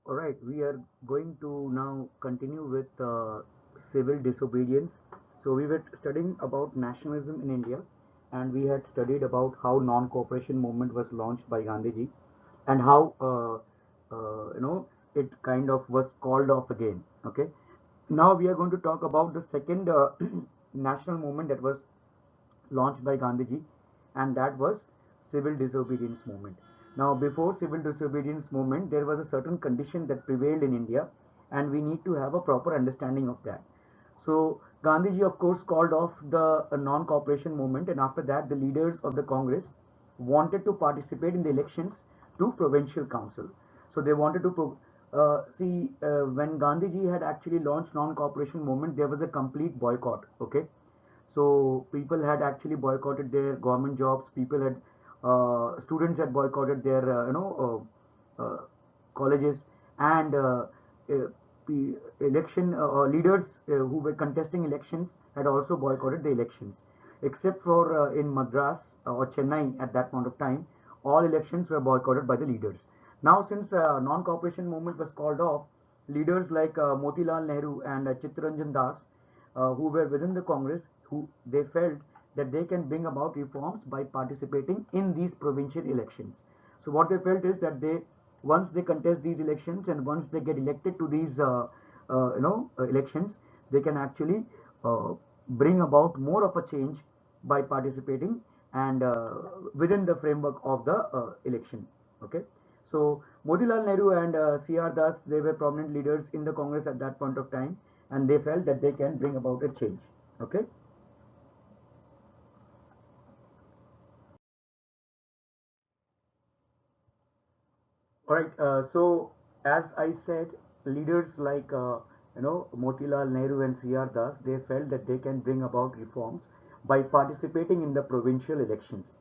All right, we are going to now continue with civil disobedience. So we were studying about nationalism in India, and we had studied about how non-cooperation movement was launched by Gandhiji, and how it kind of was called off again. Okay, now we are going to talk about the second national movement that was launched by Gandhiji, and that was civil disobedience movement. Now, before civil disobedience movement, there was a certain condition that prevailed in India, and we need to have a proper understanding of that. So, Gandhiji, of course, called off the non-cooperation movement, and after that, the leaders of the Congress wanted to participate in the elections to provincial council. So they wanted to when Gandhiji had actually launched non-cooperation movement, there was a complete boycott. Okay, so people had actually boycotted their government jobs. People had students had boycotted their colleges, and election leaders who were contesting elections had also boycotted the elections, except for in Madras or Chennai at that point of time. All elections were boycotted by the leaders. Now, since non-cooperation movement was called off, leaders like Motilal Nehru and Chittaranjan Das, who were within the Congress, who they felt that they can bring about reforms by participating in these provincial elections. So what they felt is that they, once they contest these elections and once they get elected to these elections, they can actually uh, bring about more of a change by participating and within the framework of the election. Okay, so Motilal Nehru and C.R. Das, they were prominent leaders in the Congress at that point of time, and they felt that they can bring about a change. Okay. All right. So as I said, leaders like Motilal Nehru and C.R. Das, they felt that they can bring about reforms by participating in the provincial elections.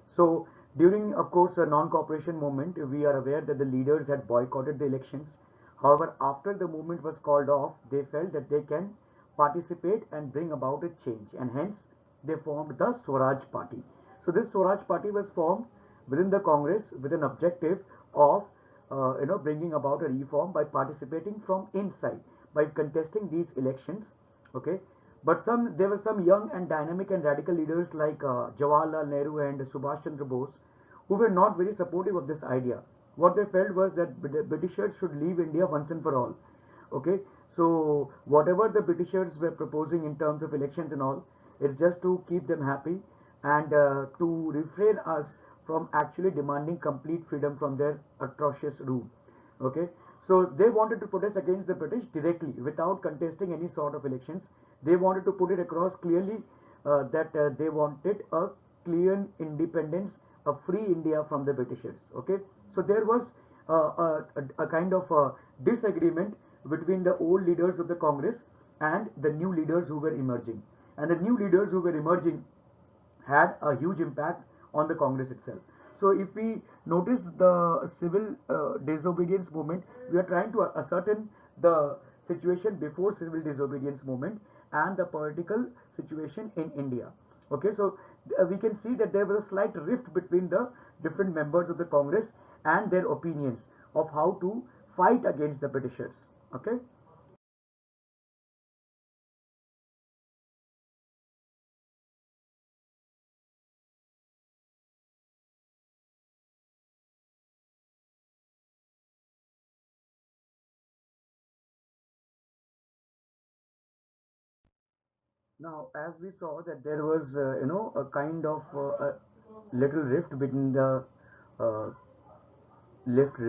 So during, of course, a non-cooperation movement, we are aware that the leaders had boycotted the elections. However, after the movement was called off, they felt that they can participate and bring about a change, and hence they formed the Swaraj Party. So this Swaraj Party was formed within the Congress with an objective of bringing about a reform by participating from inside by contesting these elections. Okay, but there were some young and dynamic and radical leaders like Jawaharlal Nehru and Subhash Chandra Bose who were not very supportive of this idea. What they felt was that the Britishers should leave India once and for all. Okay, so whatever the Britishers were proposing in terms of elections and all, it's just to keep them happy and to refrain us from actually demanding complete freedom from their atrocious rule. Okay, so they wanted to protest against the British directly without contesting any sort of elections. They wanted to put it across clearly that they wanted a clear independence, a free India from the Britishers. Okay, so there was a kind of disagreement between the old leaders of the Congress and the new leaders who were emerging. And the new leaders who were emerging had a huge impact on the Congress itself. So if we notice the civil disobedience movement, we are trying to ascertain the situation before civil disobedience movement and the political situation in India. Okay, so we can see that there was a slight rift between the different members of the Congress and their opinions of how to fight against the Britishers. Okay. Now, as we saw that there was, a kind of a little rift between the uh, left.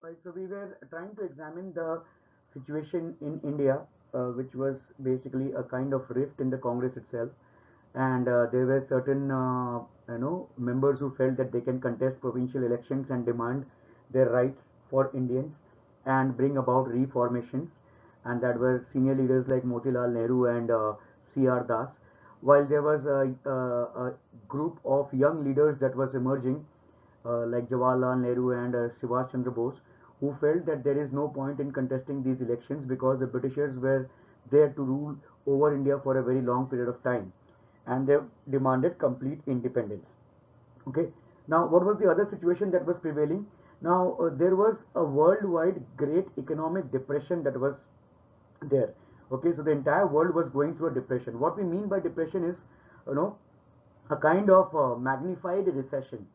Right. So we were trying to examine the situation in India, which was basically a kind of rift in the Congress itself, and there were certain, members who felt that they can contest provincial elections and demand their rights for Indians and bring about reformations, and that were senior leaders like Motilal Nehru and C.R. Das. While there was a group of young leaders that was emerging, like Jawaharlal Nehru and Subhash Chandra Bose, who felt that there is no point in contesting these elections because the Britishers were there to rule over India for a very long period of time, and they demanded complete independence. Okay. Now, what was the other situation that was prevailing? Now, there was a worldwide great economic depression that was there. Okay, so the entire world was going through a depression. What we mean by depression is, you know, a kind of magnified recession.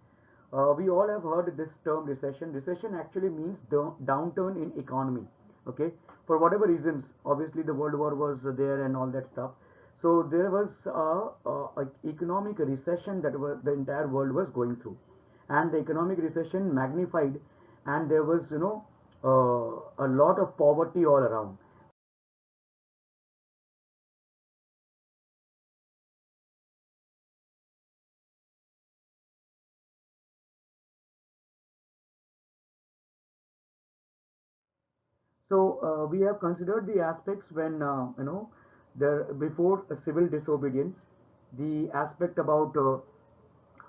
We all have heard this term recession. Recession actually means downturn in economy. Okay, for whatever reasons, obviously the World War was there and all that stuff. So there was a economic recession that the entire world was going through, and the economic recession magnified, and there was, a lot of poverty all around. So we have considered the aspects when, there before civil disobedience, the aspect about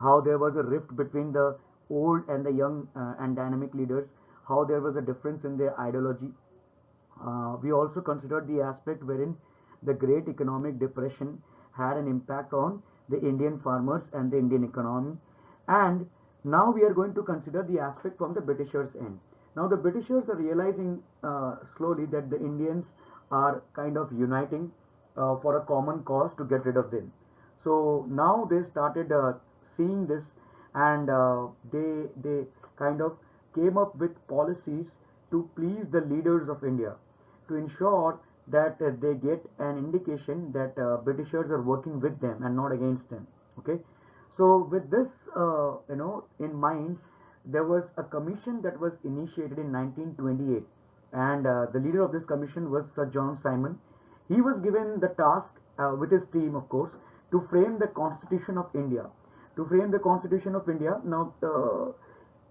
how there was a rift between the old and the young and dynamic leaders, how there was a difference in their ideology. We also considered the aspect wherein the Great Economic Depression had an impact on the Indian farmers and the Indian economy. And now we are going to consider the aspect from the Britishers' end. Now, the Britishers are realizing slowly that the Indians are kind of uniting for a common cause to get rid of them. So now they started seeing this, and they kind of came up with policies to please the leaders of India, to ensure that they get an indication that Britishers are working with them and not against them. Okay, so with this, in mind, there was a commission that was initiated in 1928, and the leader of this commission was Sir John Simon. He was given the task, with his team, of course, to frame the Constitution of India. To frame the Constitution of India. Now,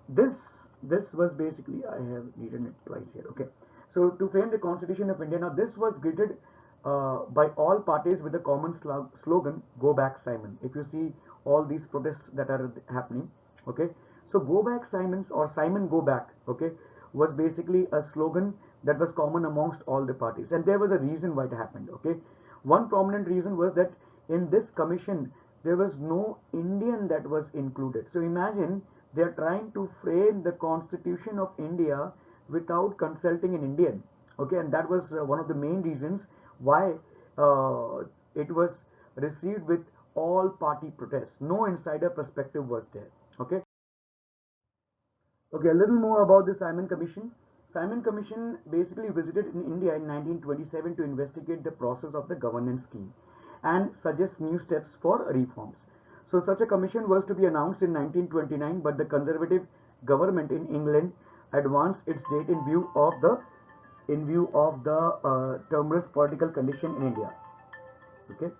this was basically, I have written it twice here. Okay, so to frame the Constitution of India. Now, this was greeted by all parties with a common slogan, "Go back, Simon." If you see all these protests that are happening, okay, so "Go back, Simons," or "Simon go back," okay, was basically a slogan that was common amongst all the parties, and there was a reason why it happened. Okay, one prominent reason was that in this commission there was no Indian that was included. So imagine, they are trying to frame the Constitution of India without consulting an Indian. Okay, and that was one of the main reasons why it was received with all party protests. No insider perspective was there. Okay. Okay, a little more about the Simon Commission. Simon Commission basically visited in India in 1927 to investigate the process of the governance scheme and suggest new steps for reforms. So such a commission was to be announced in 1929, but the Conservative government in England advanced its date in view of the tumultuous political condition in India. Okay,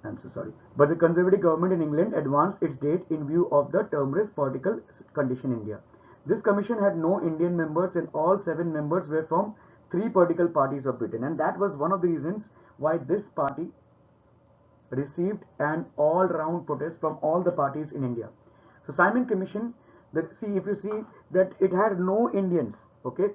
I'm so sorry. But the Conservative government in England advanced its date in view of the tumultuous political condition in India. This commission had no Indian members, and all 7 members were from 3 political parties of Britain. And that was one of the reasons why this party received an all-round protest from all the parties in India. So Simon Commission, see, if you see that it had no Indians, okay,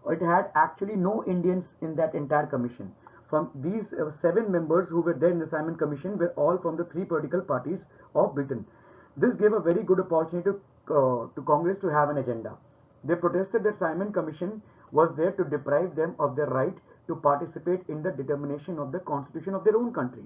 it had actually no Indians in that entire commission. From these 7 members who were there in the Simon Commission were all from the 3 political parties of Britain. This gave a very good opportunity to Congress to have an agenda. They protested that Simon Commission was there to deprive them of their right to participate in the determination of the constitution of their own country.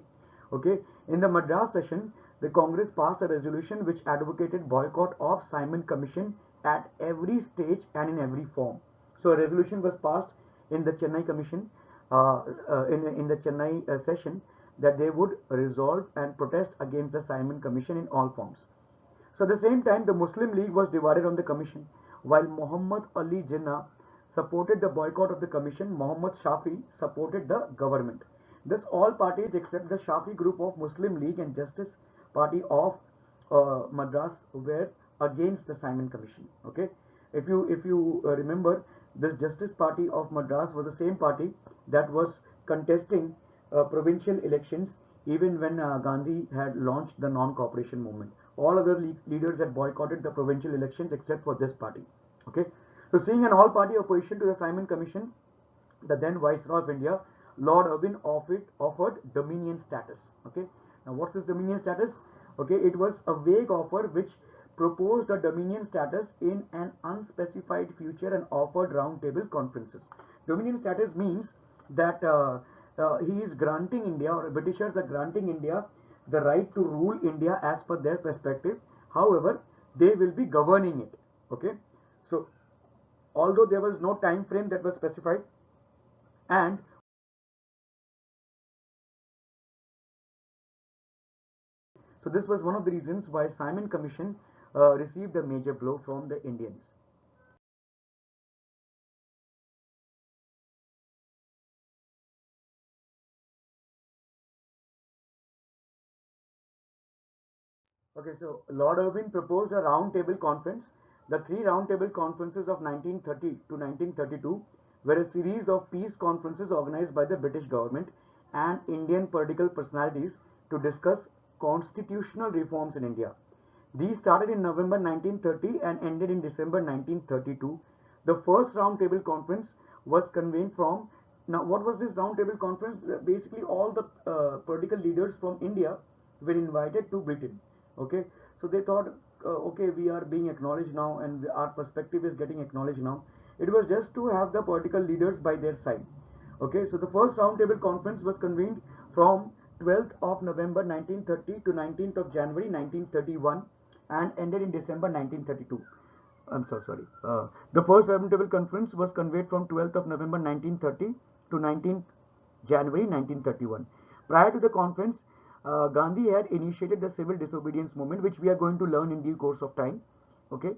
Okay, in the Madras session, the Congress passed a resolution which advocated boycott of Simon Commission at every stage and in every form. So a resolution was passed in the Chennai Commission, in the Chennai session, that they would resolve and protest against the Simon Commission in all forms. So at the same time, the Muslim League was divided on the commission. While Muhammad Ali Jinnah supported the boycott of the commission, Muhammad Shafi supported the government. Thus, all parties except the Shafi group of Muslim League and Justice Party of Madras were against the Simon Commission. Okay, if you remember, this Justice Party of Madras was the same party that was contesting provincial elections even when Gandhi had launched the non-cooperation movement. All other leaders had boycotted the provincial elections except for this party. Okay, so seeing an all-party opposition to the Simon Commission, the then Viceroy of India, Lord Irwin, offered dominion status. Okay, now what's this dominion status? Okay, it was a vague offer which proposed a dominion status in an unspecified future and offered roundtable conferences. Dominion status means that he is granting India, or Britishers are granting India the right to rule India as per their perspective. However, they will be governing it. Okay, so although there was no time frame that was specified, and so this was one of the reasons why Simon Commission received a major blow from the Indians. Okay, so Lord Irwin proposed a round-table conference. The three round-table conferences of 1930 to 1932 were a series of peace conferences organized by the British government and Indian political personalities to discuss constitutional reforms in India. These started in November 1930 and ended in December 1932. The first round-table conference was convened from. Now, what was this round-table conference? Basically, all the political leaders from India were invited to Britain. Okay, so they thought, okay, we are being acknowledged now, and our perspective is getting acknowledged now. It was just to have the political leaders by their side. Okay, so the first roundtable conference was convened from 12th of November 1930 to 19th of January 1931 and ended in December 1932. I'm so sorry. The first roundtable conference was convened from 12th of November 1930 to 19th January 1931. Prior to the conference, Gandhi had initiated the civil disobedience movement, which we are going to learn in due course of time. Okay,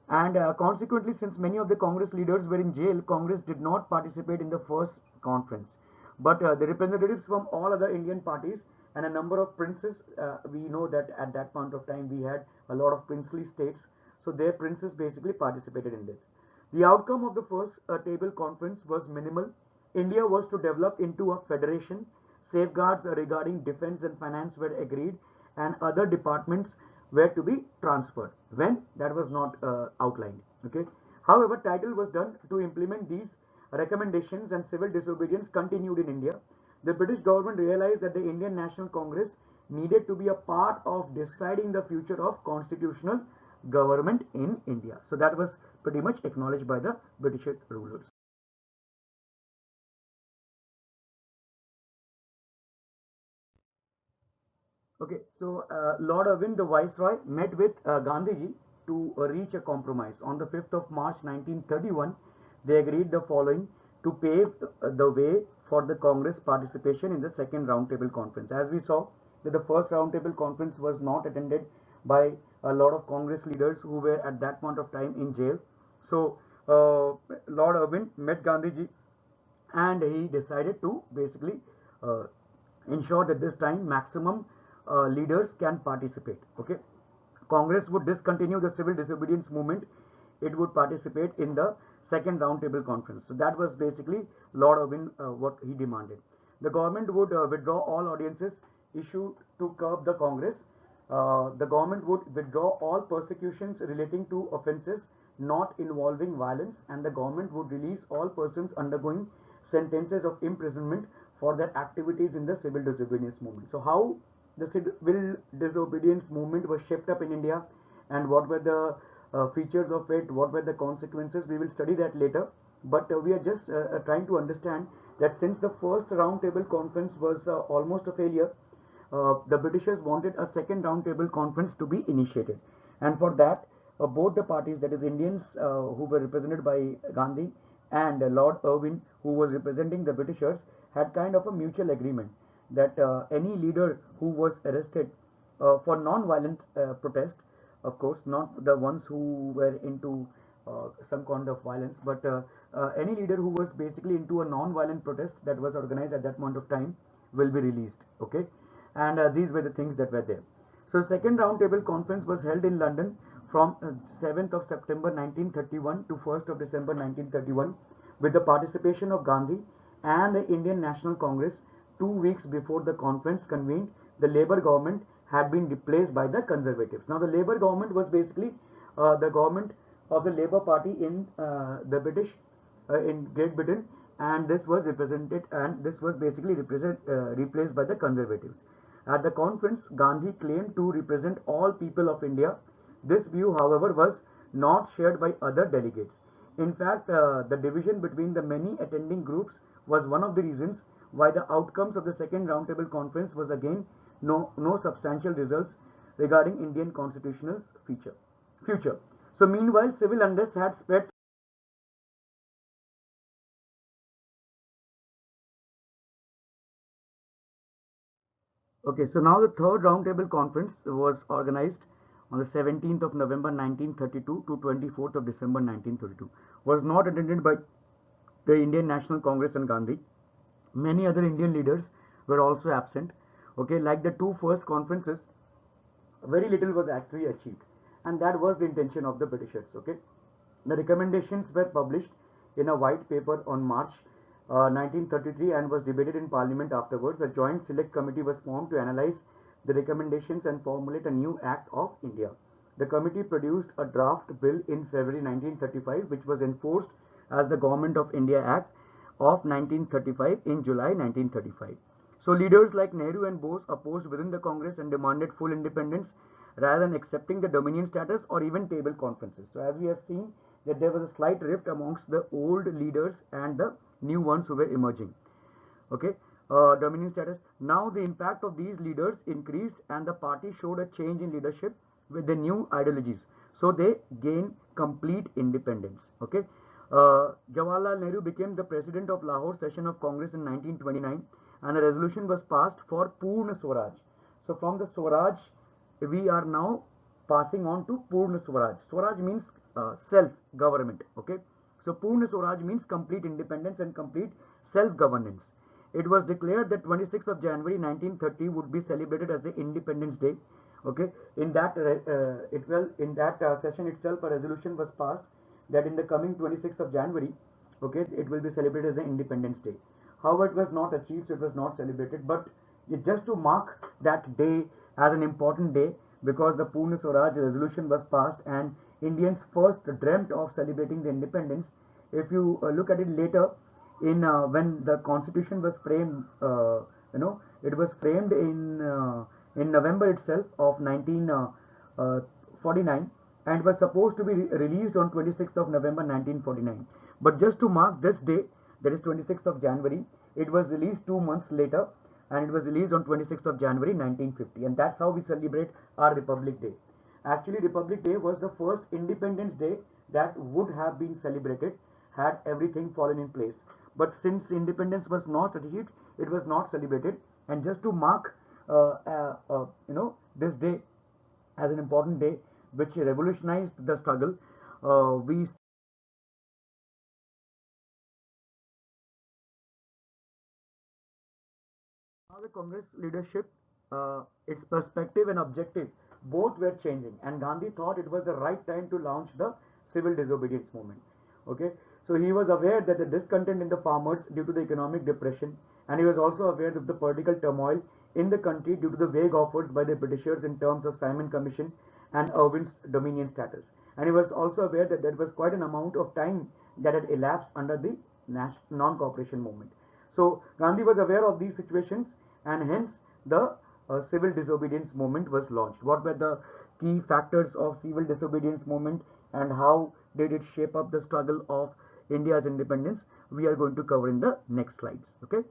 and consequently, since many of the Congress leaders were in jail, Congress did not participate in the first conference. But the representatives from all other Indian parties and a number of princes, we know that at that point of time we had a lot of princely states, so their princes basically participated in it. The outcome of the first table conference was minimal. India was to develop into a federation. Safeguards regarding defense and finance were agreed, and other departments were to be transferred. When? That was not outlined. Okay. However, title was done to implement these recommendations, and civil disobedience continued in India. The British government realized that the Indian National Congress needed to be a part of deciding the future of constitutional government in India. So that was pretty much acknowledged by the British rulers. Okay, so Lord Irwin, the Viceroy, met with Gandhiji to reach a compromise. On the 5th of March 1931, they agreed the following to pave the way for the Congress participation in the second roundtable conference. As we saw, that the first roundtable conference was not attended by a lot of Congress leaders who were at that point of time in jail. So Lord Irwin met Gandhiji, and he decided to basically uh, ensure that this time maximum leaders can participate. Okay, Congress would discontinue the civil disobedience movement. It would participate in the second roundtable conference. So that was basically Lord Irwin what he demanded. The government would withdraw all audiences issued to curb the Congress. The government would withdraw all persecutions relating to offences not involving violence, and the government would release all persons undergoing sentences of imprisonment for their activities in the civil disobedience movement. So how the civil disobedience movement was shaped up in India, and what were the features of it, what were the consequences, we will study that later. But we are just trying to understand that since the first roundtable conference was almost a failure, the Britishers wanted a second roundtable conference to be initiated, and for that both the parties, that is Indians who were represented by Gandhi and Lord Irwin who was representing the Britishers, had kind of a mutual agreement that any leader who was arrested for non-violent protest, of course not the ones who were into some kind of violence, but any leader who was basically into a non-violent protest that was organized at that point of time will be released. Okay, and these were the things that were there. So second roundtable conference was held in London from 7th of September 1931 to 1st of December 1931 with the participation of Gandhi and the Indian National Congress. 2 weeks before the conference convened, the Labour government had been replaced by the Conservatives. Now the Labour government was basically the government of the Labour Party in the British in Great Britain, and this was basically replaced by the conservatives. At the conference, Gandhi claimed to represent all people of India. This view, however, was not shared by other delegates. In fact, the division between the many attending groups was one of the reasons why the outcomes of the second roundtable conference was again no substantial results regarding Indian constitutional future. So meanwhile, civil unrest had spread. Okay, so now the third roundtable conference was organized on the 17th of November 1932 to 24th of December 1932. Was not attended by the Indian National Congress and Gandhi. Many other Indian leaders were also absent. Okay, like the two first conferences, very little was actually achieved, and that was the intention of the Britishers. Okay, the recommendations were published in a white paper on March 1933 and was debated in Parliament afterwards. A joint select committee was formed to analyze the recommendations and formulate a new Act of India. The committee produced a draft bill in February 1935, which was enforced as the Government of India Act of 1935 in July 1935. So leaders like Nehru and Bose opposed within the Congress and demanded full independence rather than accepting the dominion status or even table conferences. So as we have seen that there was a slight rift amongst the old leaders and the new ones who were emerging. Okay, dominion status. Now the impact of these leaders increased and the party showed a change in leadership with the new ideologies. So they gained complete independence. Okay, Jawaharlal Nehru became the president of Lahore session of Congress in 1929 and a resolution was passed for Purna Swaraj. So from the Swaraj, we are now passing on to Purna Swaraj. Swaraj means self-government. Okay, so Purna Swaraj means complete independence and complete self-governance. It was declared that 26th of January 1930 would be celebrated as the Independence Day. Okay, in that session itself, a resolution was passed that in the coming 26th of January, okay, it will be celebrated as the Independence Day. However, it was not achieved, so it was not celebrated. But just to mark that day as an important day, because the Purna Swaraj resolution was passed and Indians first dreamt of celebrating the independence. If you look at it later, in when the constitution was framed, it was framed in November itself of 1949 and was supposed to be released on 26th of November 1949. But just to mark this day, that is 26th of January, it was released 2 months later and it was released on 26th of January 1950, and that's how we celebrate our Republic Day. Actually, Republic Day was the first Independence Day that would have been celebrated had everything fallen in place. But since independence was not achieved, it was not celebrated. And just to mark, this day as an important day, which revolutionized the struggle, we now the Congress leadership, its perspective and objective, both were changing, and Gandhi thought it was the right time to launch the civil disobedience movement. Okay, so he was aware that the discontent in the farmers due to the economic depression, and he was also aware of the political turmoil in the country due to the vague offers by the Britishers in terms of Simon Commission and Irwin's dominion status. And he was also aware that there was quite an amount of time that had elapsed under the non-cooperation movement. So Gandhi was aware of these situations and hence the civil disobedience movement was launched. What were the key factors of civil disobedience movement and how did it shape up the struggle of India's independence? We are going to cover in the next slides. Okay.